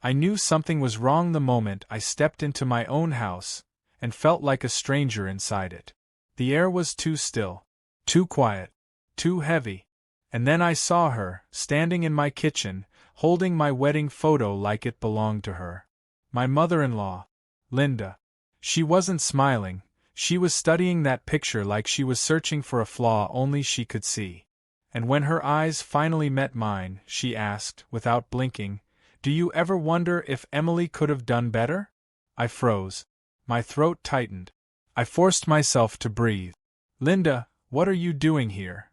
I knew something was wrong the moment I stepped into my own house, and felt like a stranger inside it. The air was too still, too quiet, too heavy. And then I saw her, standing in my kitchen, holding my wedding photo like it belonged to her. My mother-in-law, Linda. She wasn't smiling, she was studying that picture like she was searching for a flaw only she could see. And when her eyes finally met mine, she asked, without blinking, "Do you ever wonder if Emily could have done better?" I froze. My throat tightened. I forced myself to breathe. "Linda, what are you doing here?"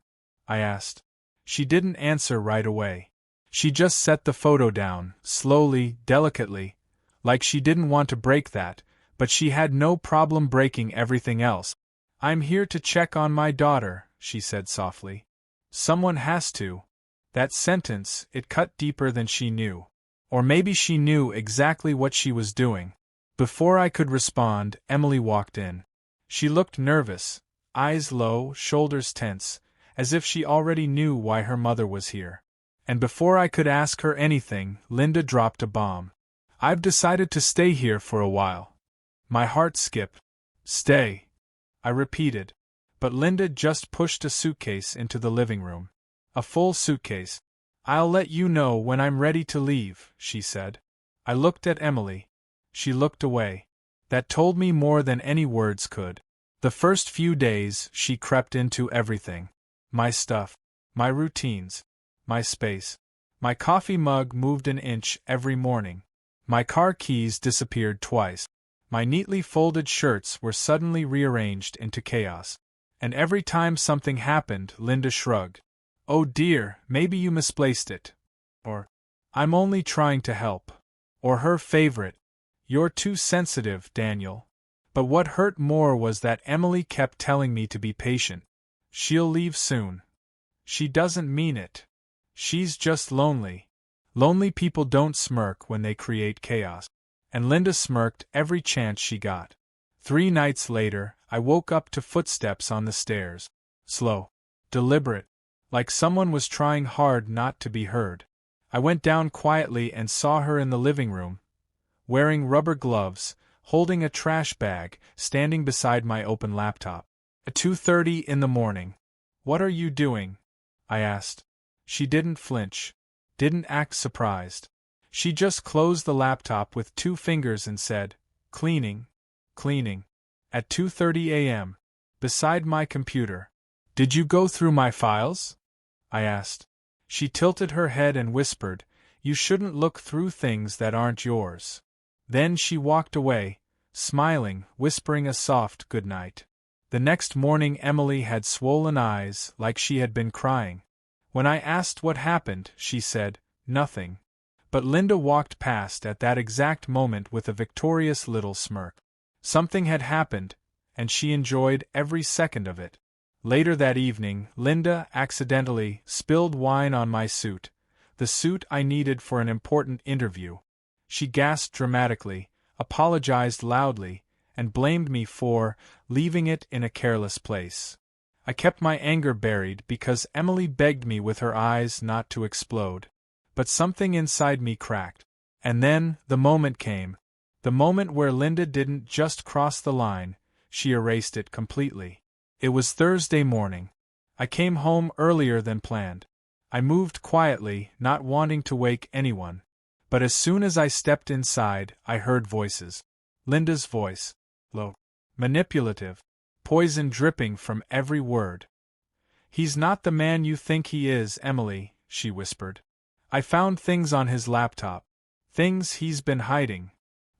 I asked. She didn't answer right away. She just set the photo down, slowly, delicately, like she didn't want to break that, but she had no problem breaking everything else. "I'm here to check on my daughter," she said softly. "Someone has to." That sentence, it cut deeper than she knew. Or maybe she knew exactly what she was doing. Before I could respond, Emily walked in. She looked nervous, eyes low, shoulders tense, as if she already knew why her mother was here. And before I could ask her anything, Linda dropped a bomb. "I've decided to stay here for a while." My heart skipped. "Stay," I repeated. But Linda just pushed a suitcase into the living room. A full suitcase. "I'll let you know when I'm ready to leave," she said. I looked at Emily. She looked away. That told me more than any words could. The first few days, she crept into everything. My stuff. My routines. My space. My coffee mug moved an inch every morning. My car keys disappeared twice. My neatly folded shirts were suddenly rearranged into chaos. And every time something happened, Linda shrugged. "Oh dear, maybe you misplaced it." Or, "I'm only trying to help." Or her favorite, "You're too sensitive, Daniel." But what hurt more was that Emily kept telling me to be patient. "She'll leave soon." She doesn't mean it. She's just lonely. Lonely people don't smirk when they create chaos. And Linda smirked every chance she got. 3 nights later, I woke up to footsteps on the stairs. Slow. Deliberate. Like someone was trying hard not to be heard. I went down quietly and saw her in the living room, wearing rubber gloves, holding a trash bag, standing beside my open laptop. At 2:30 in the morning. "What are you doing?" I asked. She didn't flinch. Didn't act surprised. She just closed the laptop with 2 fingers and said, "Cleaning. Cleaning." At 2:30 a.m. Beside my computer. "Did you go through my files?" I asked. She tilted her head and whispered, "You shouldn't look through things that aren't yours." Then she walked away, smiling, whispering a soft good night. The next morning Emily had swollen eyes, like she had been crying. When I asked what happened, she said, "Nothing." But Linda walked past at that exact moment with a victorious little smirk. Something had happened, and she enjoyed every second of it. Later that evening, Linda accidentally spilled wine on my suit, the suit I needed for an important interview. She gasped dramatically, apologized loudly, and blamed me for leaving it in a careless place. I kept my anger buried because Emily begged me with her eyes not to explode. But something inside me cracked. And then, the moment came. The moment where Linda didn't just cross the line, she erased it completely. It was Thursday morning. I came home earlier than planned. I moved quietly, not wanting to wake anyone. But as soon as I stepped inside, I heard voices. Linda's voice. Low. Manipulative. Poison dripping from every word. "He's not the man you think he is, Emily," she whispered. "I found things on his laptop. Things he's been hiding."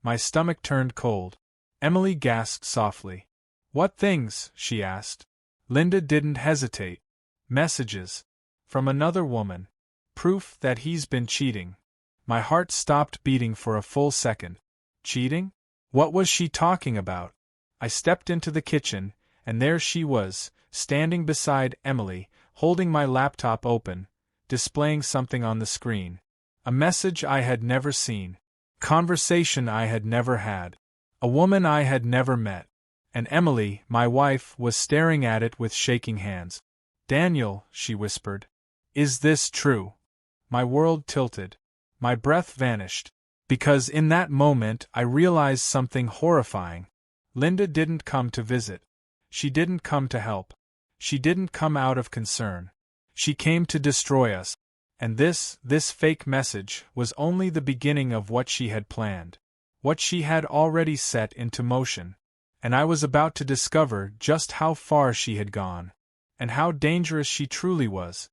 My stomach turned cold. Emily gasped softly. "What things?" she asked. Linda didn't hesitate. "Messages. From another woman. Proof that he's been cheating." My heart stopped beating for a full second. Cheating? What was she talking about? I stepped into the kitchen, and there she was, standing beside Emily, holding my laptop open, displaying something on the screen. A message I had never seen. Conversation I had never had. A woman I had never met. And Emily, my wife, was staring at it with shaking hands. "Daniel," she whispered. "Is this true?" My world tilted. My breath vanished. Because in that moment I realized something horrifying. Linda didn't come to visit. She didn't come to help. She didn't come out of concern. She came to destroy us. And this fake message was only the beginning of what she had planned. What she had already set into motion. And I was about to discover just how far she had gone. And how dangerous she truly was.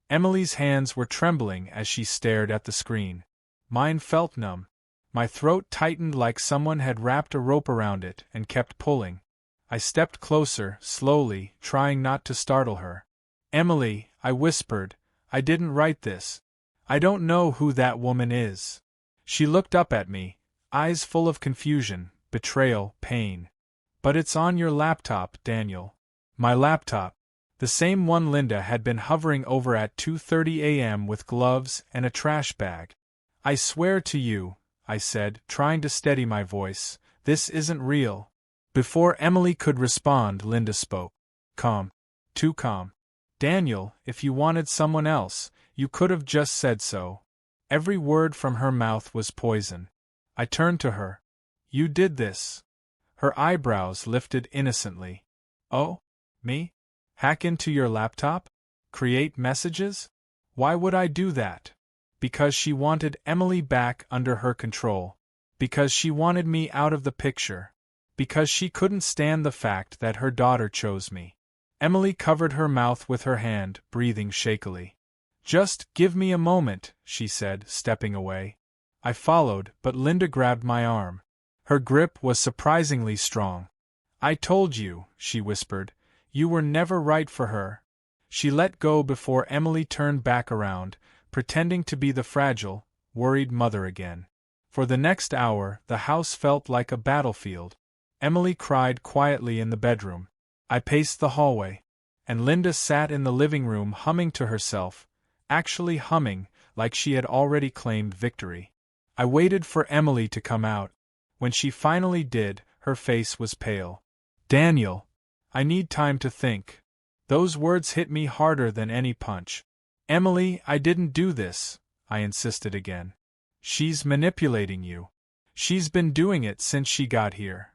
Emily's hands were trembling as she stared at the screen. Mine felt numb. My throat tightened like someone had wrapped a rope around it and kept pulling. I stepped closer, slowly, trying not to startle her. "Emily," I whispered, "I didn't write this. I don't know who that woman is." She looked up at me, eyes full of confusion, betrayal, pain. "But it's on your laptop, Daniel." My laptop. The same one Linda had been hovering over at 2:30 a.m. with gloves and a trash bag. "I swear to you," I said, trying to steady my voice, "this isn't real." Before Emily could respond, Linda spoke. Calm. Too calm. "Daniel, if you wanted someone else, you could have just said so." Every word from her mouth was poison. I turned to her. "You did this." Her eyebrows lifted innocently. "Oh? Me? Hack into your laptop? Create messages? Why would I do that?" Because she wanted Emily back under her control. Because she wanted me out of the picture. Because she couldn't stand the fact that her daughter chose me. Emily covered her mouth with her hand, breathing shakily. "Just give me a moment," she said, stepping away. I followed, but Linda grabbed my arm. Her grip was surprisingly strong. "I told you," she whispered, "you were never right for her." She let go before Emily turned back around, pretending to be the fragile, worried mother again. For the next hour, the house felt like a battlefield. Emily cried quietly in the bedroom. I paced the hallway. And Linda sat in the living room humming to herself, actually humming, like she had already claimed victory. I waited for Emily to come out. When she finally did, her face was pale. "Daniel, I need time to think." Those words hit me harder than any punch. "Emily, I didn't do this," I insisted again. "She's manipulating you. She's been doing it since she got here."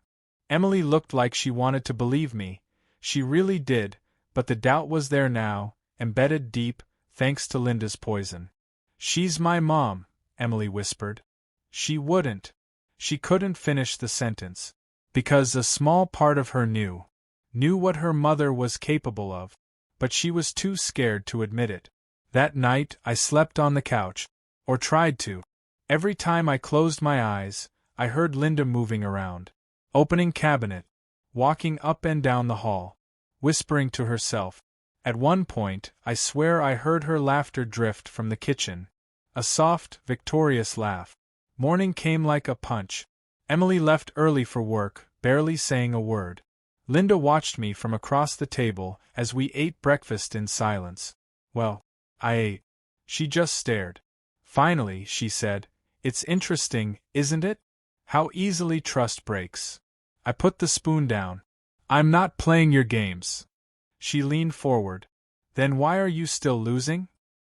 Emily looked like she wanted to believe me. She really did, but the doubt was there now, embedded deep, thanks to Linda's poison. "She's my mom," Emily whispered. She wouldn't. She couldn't finish the sentence. Because a small part of her knew what her mother was capable of. But she was too scared to admit it. That night I slept on the couch. Or tried to. Every time I closed my eyes, I heard Linda moving around. Opening cabinet. Walking up and down the hall. Whispering to herself. At one point, I swear I heard her laughter drift from the kitchen. A soft, victorious laugh. Morning came like a punch. Emily left early for work, barely saying a word. Linda watched me from across the table as we ate breakfast in silence. "Well, I ate." She just stared. Finally, she said, "It's interesting, isn't it? How easily trust breaks." I put the spoon down. "I'm not playing your games." She leaned forward. "Then why are you still losing?"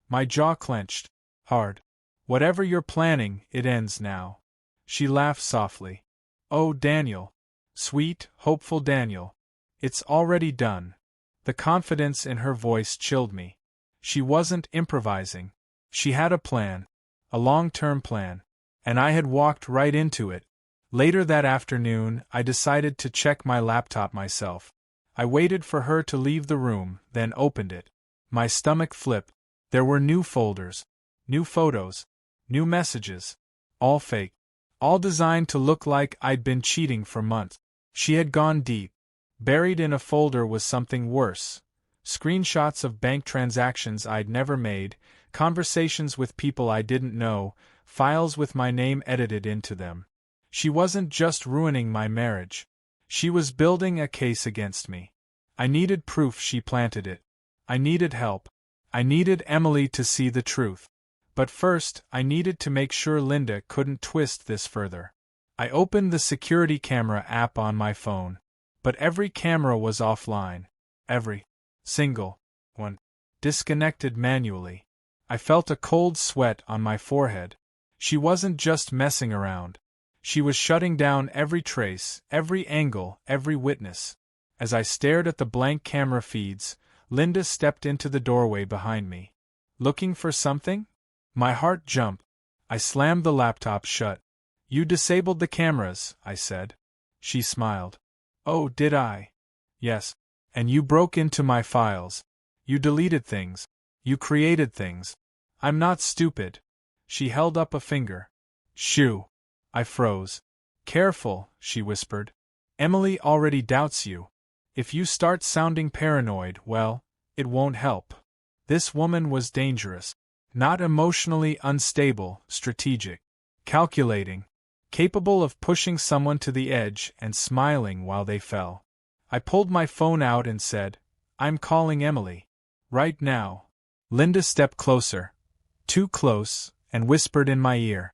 My jaw clenched. Hard. "Whatever you're planning, it ends now." She laughed softly. "Oh, Daniel. Sweet, hopeful Daniel. It's already done." The confidence in her voice chilled me. She wasn't improvising. She had a plan. A long-term plan. And I had walked right into it. Later that afternoon, I decided to check my laptop myself. I waited for her to leave the room, then opened it. My stomach flipped. There were new folders. New photos. New messages. All fake. All designed to look like I'd been cheating for months. She had gone deep. Buried in a folder was something worse. Screenshots of bank transactions I'd never made, conversations with people I didn't know, files with my name edited into them. She wasn't just ruining my marriage. She was building a case against me. I needed proof she planted it. I needed help. I needed Emily to see the truth. But first, I needed to make sure Linda couldn't twist this further. I opened the security camera app on my phone. But every camera was offline. Every single one. Disconnected manually. I felt a cold sweat on my forehead. She wasn't just messing around. She was shutting down every trace, every angle, every witness. As I stared at the blank camera feeds, Linda stepped into the doorway behind me. Looking for something? My heart jumped. I slammed the laptop shut. You disabled the cameras, I said. She smiled. Oh, did I? Yes. And you broke into my files. You deleted things. You created things. I'm not stupid. She held up a finger. Shoo. I froze. Careful, she whispered. Emily already doubts you. If you start sounding paranoid, well, it won't help. This woman was dangerous. Not emotionally unstable, strategic. Calculating. Capable of pushing someone to the edge and smiling while they fell. I pulled my phone out and said, I'm calling Emily. Right now. Linda stepped closer. Too close, and whispered in my ear.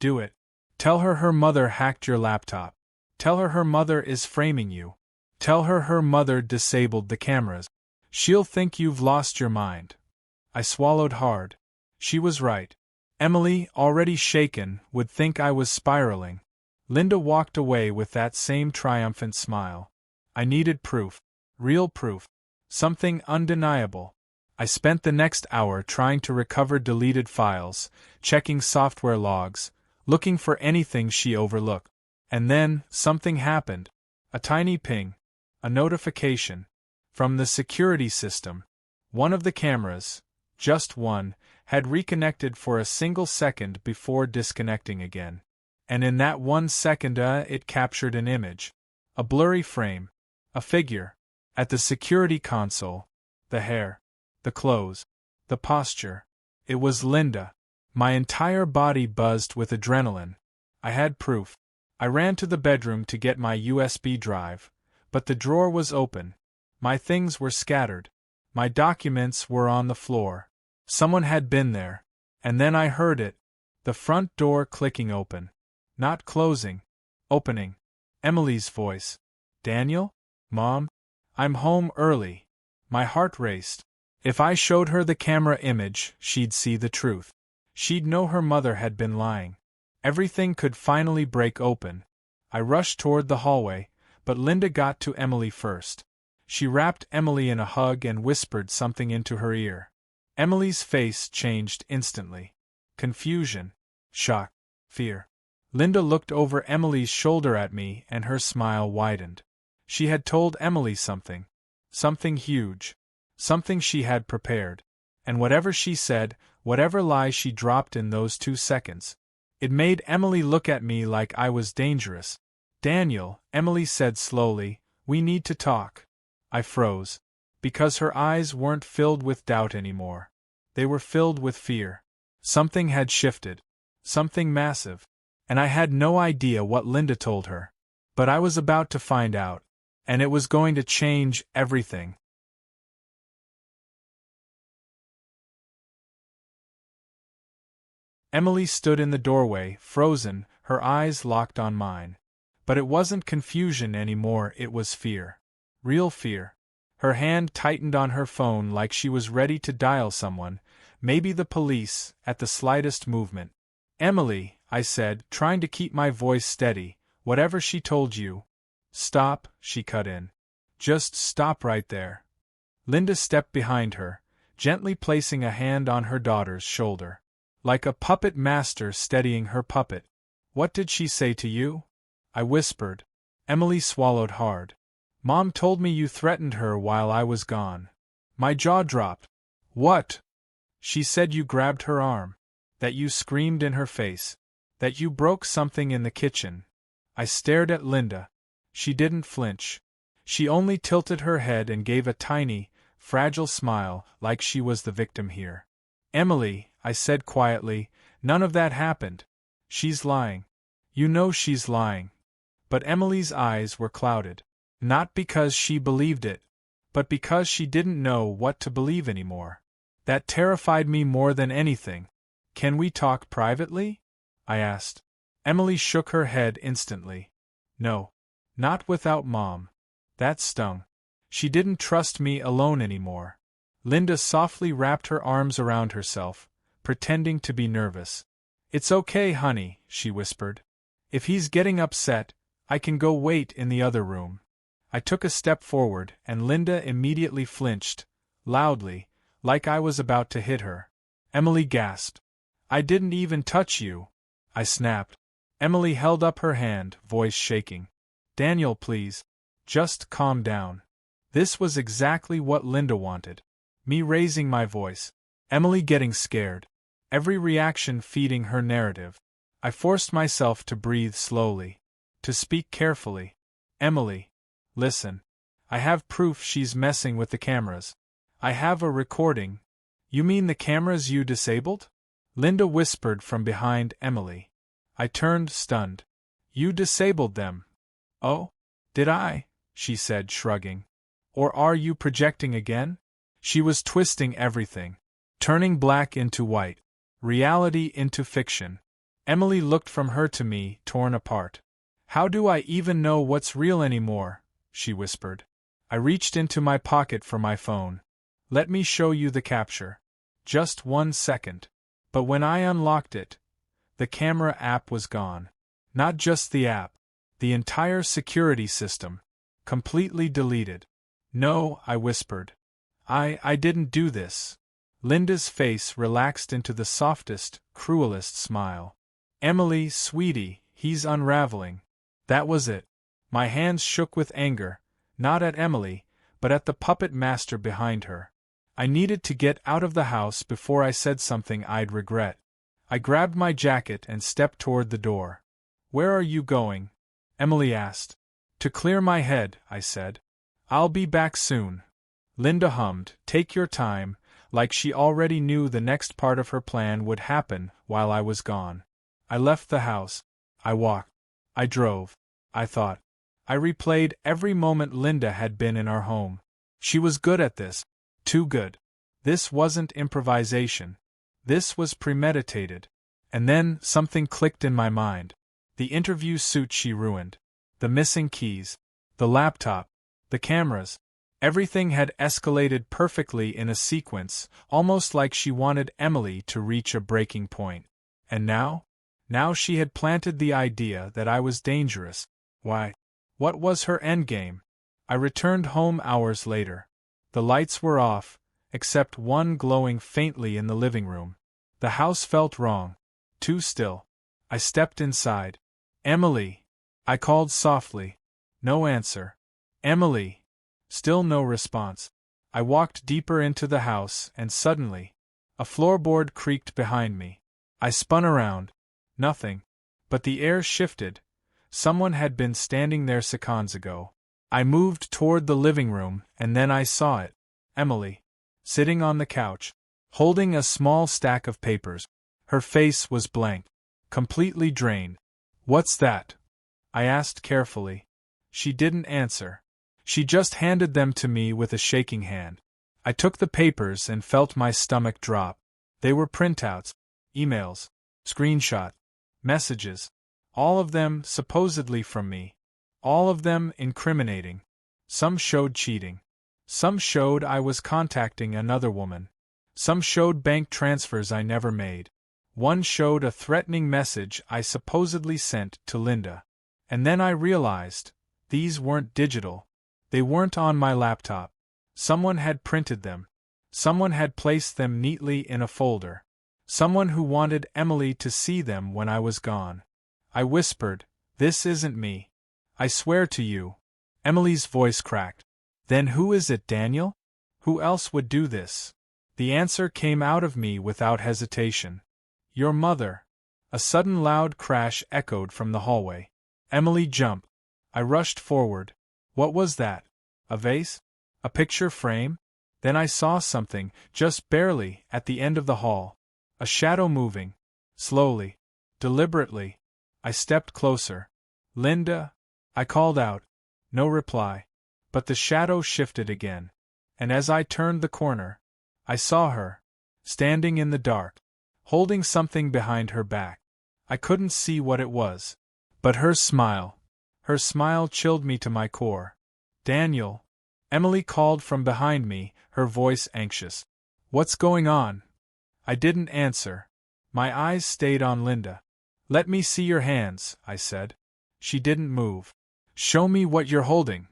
Do it. Tell her her mother hacked your laptop. Tell her her mother is framing you. Tell her her mother disabled the cameras. She'll think you've lost your mind. I swallowed hard. She was right. Emily, already shaken, would think I was spiraling. Linda walked away with that same triumphant smile. I needed proof. Real proof. Something undeniable. I spent the next hour trying to recover deleted files, checking software logs, looking for anything she overlooked. And then, something happened. A tiny ping. A notification. From the security system. One of the cameras, just one, had reconnected for a single second before disconnecting again. And in that 1 second, it captured an image. A blurry frame. A figure. At the security console. The hair. The clothes. The posture. It was Linda. My entire body buzzed with adrenaline. I had proof. I ran to the bedroom to get my USB drive, but the drawer was open. My things were scattered. My documents were on the floor. Someone had been there. And then I heard it. The front door clicking open. Not closing. Opening. Emily's voice. Daniel? Mom? I'm home early. My heart raced. If I showed her the camera image, she'd see the truth. She'd know her mother had been lying. Everything could finally break open. I rushed toward the hallway, but Linda got to Emily first. She wrapped Emily in a hug and whispered something into her ear. Emily's face changed instantly. Confusion. Shock. Fear. Linda looked over Emily's shoulder at me and her smile widened. She had told Emily something. Something huge. Something she had prepared. And whatever she said, whatever lie she dropped in those 2 seconds, it made Emily look at me like I was dangerous. Daniel, Emily said slowly, we need to talk. I froze. Because her eyes weren't filled with doubt anymore. They were filled with fear. Something had shifted. Something massive. And I had no idea what Linda told her. But I was about to find out. And it was going to change everything. Emily stood in the doorway, frozen, her eyes locked on mine. But it wasn't confusion anymore, it was fear. Real fear. Her hand tightened on her phone like she was ready to dial someone, maybe the police, at the slightest movement. Emily, I said, trying to keep my voice steady, whatever she told you. Stop, she cut in. Just stop right there. Linda stepped behind her, gently placing a hand on her daughter's shoulder. Like a puppet master steadying her puppet. What did she say to you? I whispered. Emily swallowed hard. Mom told me you threatened her while I was gone. My jaw dropped. What? She said you grabbed her arm. That you screamed in her face. That you broke something in the kitchen. I stared at Linda. She didn't flinch. She only tilted her head and gave a tiny, fragile smile like she was the victim here. Emily, I said quietly, none of that happened. She's lying. You know she's lying. But Emily's eyes were clouded. Not because she believed it, but because she didn't know what to believe anymore. That terrified me more than anything. Can we talk privately? I asked. Emily shook her head instantly. No. Not without Mom. That stung. She didn't trust me alone anymore. Linda softly wrapped her arms around herself, pretending to be nervous. It's okay, honey, she whispered. If he's getting upset, I can go wait in the other room. I took a step forward, and Linda immediately flinched, loudly, like I was about to hit her. Emily gasped. I didn't even touch you, I snapped. Emily held up her hand, voice shaking. Daniel, please. Just calm down. This was exactly what Linda wanted. Me raising my voice. Emily getting scared. Every reaction feeding her narrative. I forced myself to breathe slowly. To speak carefully. Emily. Listen. I have proof she's messing with the cameras. I have a recording. You mean the cameras you disabled? Linda whispered from behind Emily. I turned, stunned. You disabled them. Oh? Did I? She said, shrugging. Or are you projecting again? She was twisting everything. Turning black into white. Reality into fiction. Emily looked from her to me, torn apart. How do I even know what's real anymore? She whispered. I reached into my pocket for my phone. Let me show you the capture. Just 1 second. But when I unlocked it, the camera app was gone. Not just the app. The entire security system. Completely deleted. No, I whispered. I didn't do this. Linda's face relaxed into the softest, cruelest smile. Emily, sweetie, he's unraveling. That was it. My hands shook with anger, not at Emily, but at the puppet master behind her. I needed to get out of the house before I said something I'd regret. I grabbed my jacket and stepped toward the door. Where are you going? Emily asked. To clear my head, I said. I'll be back soon. Linda hummed, take your time, like she already knew the next part of her plan would happen while I was gone. I left the house. I walked. I drove. I thought. I replayed every moment Linda had been in our home. She was good at this. Too good. This wasn't improvisation. This was premeditated. And then something clicked in my mind. The interview suit she ruined. The missing keys. The laptop. The cameras. Everything had escalated perfectly in a sequence, almost like she wanted Emily to reach a breaking point. And now? Now she had planted the idea that I was dangerous. Why? What was her endgame? I returned home hours later. The lights were off, except one glowing faintly in the living room. The house felt wrong. Too still. I stepped inside. Emily! I called softly. No answer. Emily! Still no response. I walked deeper into the house, and suddenly, a floorboard creaked behind me. I spun around. Nothing. But the air shifted. Someone had been standing there seconds ago. I moved toward the living room, and then I saw it. Emily. Sitting on the couch. Holding a small stack of papers. Her face was blank. Completely drained. What's that? I asked carefully. She didn't answer. She just handed them to me with a shaking hand. I took the papers and felt my stomach drop. They were printouts, emails, screenshot, messages. All of them supposedly from me. All of them incriminating. Some showed cheating. Some showed I was contacting another woman. Some showed bank transfers I never made. One showed a threatening message I supposedly sent to Linda. And then I realized, these weren't digital. They weren't on my laptop. Someone had printed them. Someone had placed them neatly in a folder. Someone who wanted Emily to see them when I was gone. I whispered, this isn't me. I swear to you. Emily's voice cracked. Then who is it, Daniel? Who else would do this? The answer came out of me without hesitation. Your mother. A sudden loud crash echoed from the hallway. Emily jumped. I rushed forward. What was that? A vase? A picture frame? Then I saw something, just barely, at the end of the hall. A shadow moving. Slowly. Deliberately. I stepped closer. Linda? I called out. No reply. But the shadow shifted again. And as I turned the corner, I saw her. Standing in the dark. Holding something behind her back. I couldn't see what it was. But her smile. Her smile chilled me to my core. Daniel. Emily called from behind me, her voice anxious. What's going on? I didn't answer. My eyes stayed on Linda. "Let me see your hands," I said. She didn't move. "Show me what you're holding."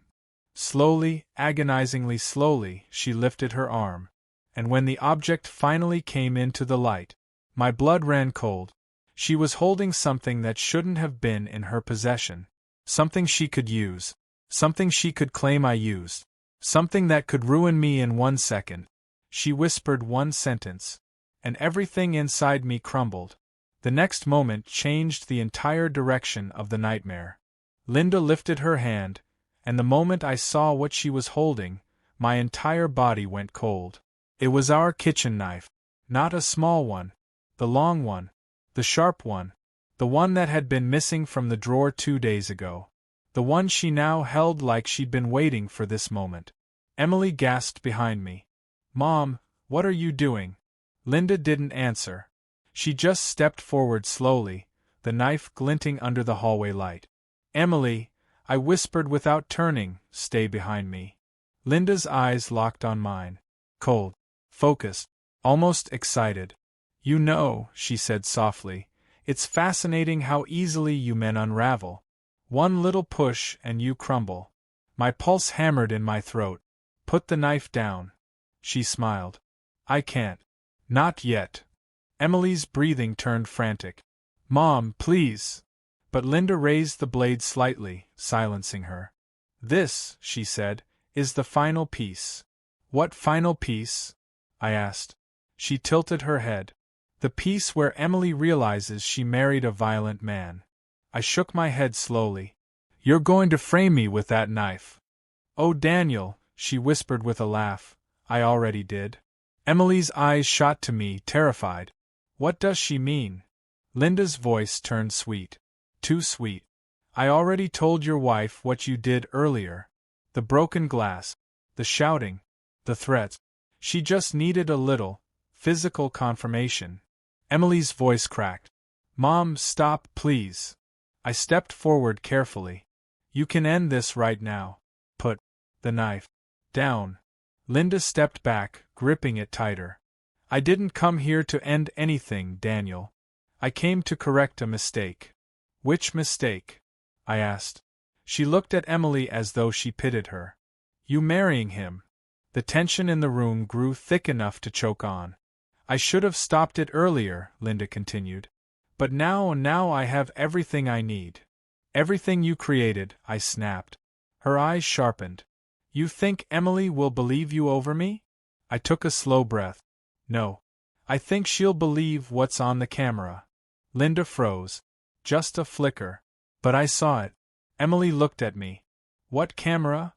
Slowly, agonizingly slowly, she lifted her arm. And when the object finally came into the light, my blood ran cold. She was holding something that shouldn't have been in her possession. Something she could use. Something she could claim I used. Something that could ruin me in 1 second. She whispered one sentence, and everything inside me crumbled. The next moment changed the entire direction of the nightmare. Linda lifted her hand, and the moment I saw what she was holding, my entire body went cold. It was our kitchen knife. Not a small one. The long one. The sharp one. The one that had been missing from the drawer 2 days ago. The one she now held like she'd been waiting for this moment. Emily gasped behind me. "Mom, what are you doing?" Linda didn't answer. She just stepped forward slowly, the knife glinting under the hallway light. "Emily," I whispered without turning, "stay behind me." Linda's eyes locked on mine. Cold. Focused. Almost excited. "You know," she said softly, "it's fascinating how easily you men unravel. One little push and you crumble." My pulse hammered in my throat. "Put the knife down." She smiled. "I can't. Not yet." Emily's breathing turned frantic. "Mom, please." But Linda raised the blade slightly, silencing her. "This," she said, "is the final piece." "What final piece?" I asked. She tilted her head. "The piece where Emily realizes she married a violent man." I shook my head slowly. "You're going to frame me with that knife." "Oh, Daniel," she whispered with a laugh, "I already did." Emily's eyes shot to me, terrified. "What does she mean?" Linda's voice turned sweet. Too sweet. "I already told your wife what you did earlier. The broken glass. The shouting. The threats. She just needed a little physical confirmation." Emily's voice cracked. "Mom, stop, please." I stepped forward carefully. "You can end this right now. Put the knife down." Linda stepped back, gripping it tighter. "I didn't come here to end anything, Daniel. I came to correct a mistake." "Which mistake?" I asked. She looked at Emily as though she pitied her. "You marrying him." The tension in the room grew thick enough to choke on. "I should have stopped it earlier," Linda continued. "But now I have everything I need." "Everything you created," I snapped. Her eyes sharpened. "You think Emily will believe you over me?" I took a slow breath. "No. I think she'll believe what's on the camera." Linda froze. Just a flicker. But I saw it. Emily looked at me. "What camera?"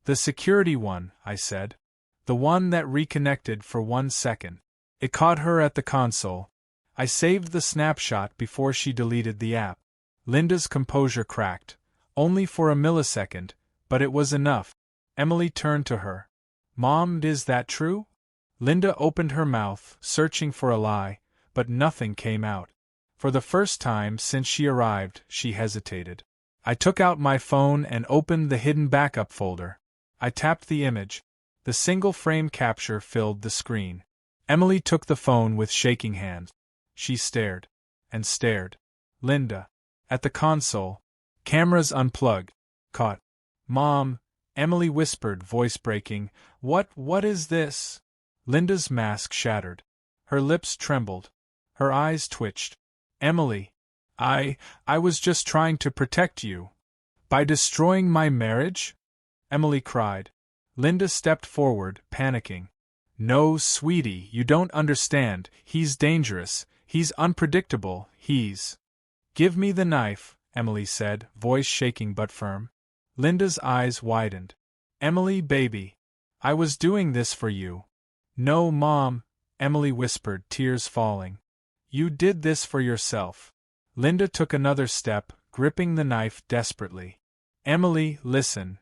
"The security one," I said. "The one that reconnected for 1 second. It caught her at the console. I saved the snapshot before she deleted the app." Linda's composure cracked. Only for a millisecond, but it was enough. Emily turned to her. "Mom, is that true?" Linda opened her mouth, searching for a lie, but nothing came out. For the first time since she arrived, she hesitated. I took out my phone and opened the hidden backup folder. I tapped the image. The single frame capture filled the screen. Emily took the phone with shaking hands. She stared. And stared. "Linda." At the console. "Cameras unplugged." "Caught." "Mom," Emily whispered, voice breaking, What is this?" Linda's mask shattered. Her lips trembled. Her eyes twitched. "Emily. I was just trying to protect you." "By destroying my marriage?" Emily cried. Linda stepped forward, panicking. "No, sweetie, you don't understand. He's dangerous. He's unpredictable. He's—" "Give me the knife," Emily said, voice shaking but firm. Linda's eyes widened. "Emily, baby. I was doing this for you." "No, Mom," Emily whispered, tears falling. "You did this for yourself." Linda took another step, gripping the knife desperately. "Emily, listen.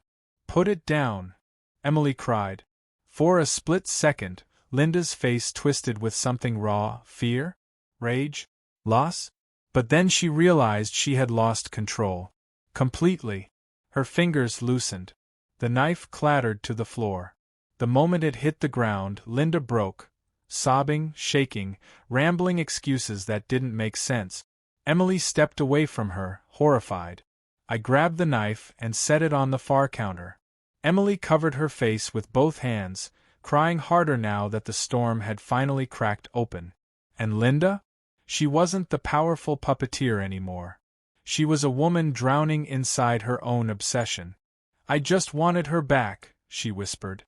Put it down," Emily cried. For a split second, Linda's face twisted with something raw, fear? Rage? Loss? But then she realized she had lost control. Completely. Her fingers loosened. The knife clattered to the floor. The moment it hit the ground, Linda broke, sobbing, shaking, rambling excuses that didn't make sense. Emily stepped away from her, horrified. I grabbed the knife and set it on the far counter. Emily covered her face with both hands, crying harder now that the storm had finally cracked open. And Linda? She wasn't the powerful puppeteer anymore. She was a woman drowning inside her own obsession. I just wanted her back, she whispered.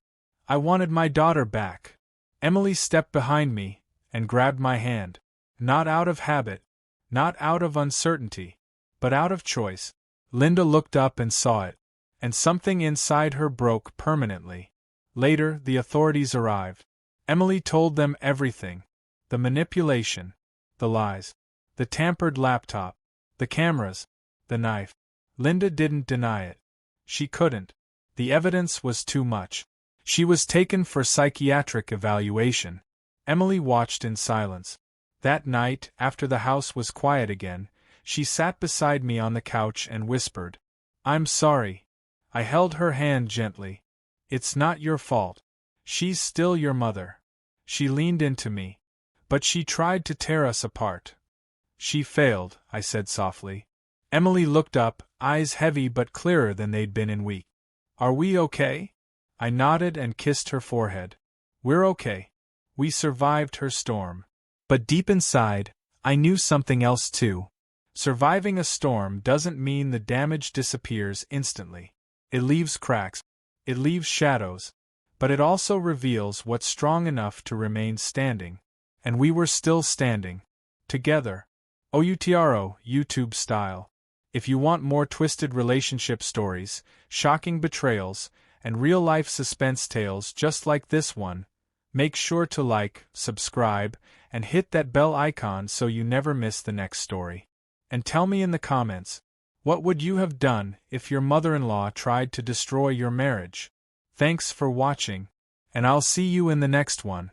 I wanted my daughter back. Emily stepped behind me and grabbed my hand. Not out of habit, not out of uncertainty, but out of choice. Linda looked up and saw it, and something inside her broke permanently. Later, the authorities arrived. Emily told them everything. The manipulation, the lies, the tampered laptop, the cameras, the knife. Linda didn't deny it. She couldn't. The evidence was too much. She was taken for psychiatric evaluation. Emily watched in silence. That night, after the house was quiet again, she sat beside me on the couch and whispered, "I'm sorry." I held her hand gently. "It's not your fault. She's still your mother." She leaned into me. "But she tried to tear us apart." "She failed," I said softly. Emily looked up, eyes heavy but clearer than they'd been in weeks. "Are we okay?" I nodded and kissed her forehead. "We're okay." We survived her storm. But deep inside, I knew something else too. Surviving a storm doesn't mean the damage disappears instantly. It leaves cracks, it leaves shadows, but it also reveals what's strong enough to remain standing. And we were still standing. Together. OUTRO, YouTube style. If you want more twisted relationship stories, shocking betrayals, and real-life suspense tales just like this one, make sure to like, subscribe, and hit that bell icon so you never miss the next story. And tell me in the comments, what would you have done if your mother-in-law tried to destroy your marriage? Thanks for watching, and I'll see you in the next one.